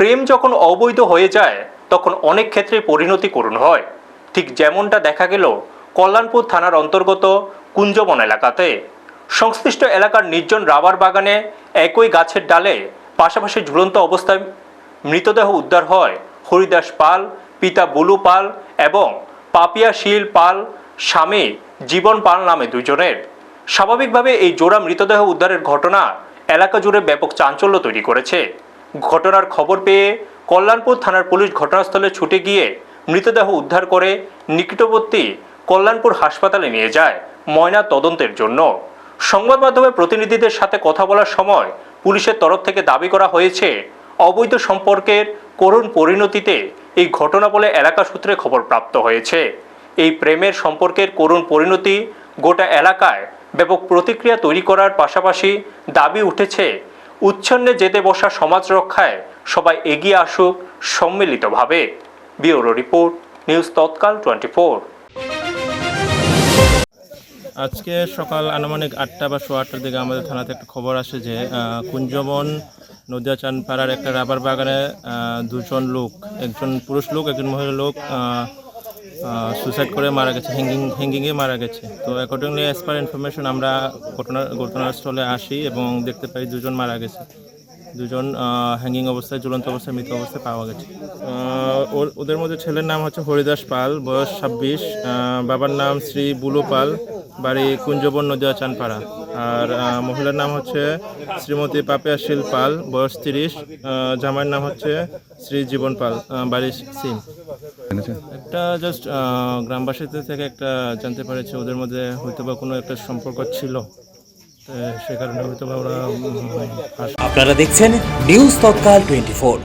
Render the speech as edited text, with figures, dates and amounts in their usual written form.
প্রেম যখন অবৈধ হয়ে যায় তখন অনেক ক্ষেত্রে পরিণতি করুণ হয়। ঠিক যেমনটা দেখা গেল কল্যাণপুর থানার অন্তর্গত কুঞ্জবন এলাকাতে। সংশ্লিষ্ট এলাকার নির্জন রাবার বাগানে একই গাছের ডালে পাশাপাশি ঝুলন্ত অবস্থায় মৃতদেহ উদ্ধার হয় হরিদাস পাল, পিতা বুলু পাল এবং পাপিয়া শীল পাল, স্বামী জীবন পাল নামে দুজনের। স্বাভাবিকভাবে এই জোড়া মৃতদেহ উদ্ধারের ঘটনা এলাকা জুড়ে ব্যাপক চাঞ্চল্য তৈরি করেছে। ঘটনার খবর পেয়ে কল্যাণপুর থানার পুলিশ ঘটনাস্থলে ছুটে গিয়ে মৃতদেহ উদ্ধার করে নিকটবর্তী কল্যাণপুর হাসপাতালে নিয়ে যায় ময়না তদন্তের জন্য। সংবাদ মাধ্যমের প্রতিনিধিদের সাথে কথা বলার সময় পুলিশের তরফ থেকে দাবি করা হয়েছে, অবৈধ সম্পর্কের করুণ পরিণতিতে এই ঘটনা বলে এলাকা সূত্রে খবর প্রাপ্ত হয়েছে। এই প্রেমের সম্পর্কের করুণ পরিণতি গোটা এলাকায় ব্যাপক প্রতিক্রিয়া তৈরি করার পাশাপাশি দাবি উঠেছে, উচ্ছন্নে যেতে বসা সমাজ রক্ষায় সবাই এগিয়ে আসুক সম্মিলিতভাবে। ব্যুরো রিপোর্ট, নিউজ তৎকাল 24। আজকে সকাল আনুমানিক 8টা বা 8:15টার দিকে আমাদের থানাতে একটা খবর আসে যে কুঞ্জবন নদিয়া চানপাড়ার একটা রাবার বাগানে দুজন লোক, একজন পুরুষ লোক একজন মহিলা লোক সুইসাইড করে মারা গেছে, হ্যাঙ্গিংয়ে মারা গেছে। তো অ্যাকর্ডিংলি অ্যাজ পার ইনফরমেশন আমরা ঘটনাস্থলে আসি এবং দেখতে পাই দুজন মারা গেছে, দুজন হ্যাঙ্গিং অবস্থায়, ঝুলন্ত অবস্থায়, মৃত অবস্থায় পাওয়া গেছে। ওদের মধ্যে ছেলের নাম হচ্ছে হরিদাস পাল, বয়স 26, বাবার নাম শ্রী বুলু পাল, বাড়ি কুঞ্জবন নদিয়া চানপাড়া। আর মহিলার নাম হচ্ছে শ্রীমতী পাপিয়া শীল পাল, বয়স 30, জামাইয়ের নাম হচ্ছে শ্রী জীবন পাল, বাড়ি সিম। একটা জাস্ট গ্রামবাসীদের থেকে একটা জানতে পেরেছে ওদের মধ্যে হয়তো বা কোনো একটা সম্পর্ক ছিল, সে কারণে হয়তো বা ওরা। আপনারা দেখছেন নিউজ তৎকাল 24।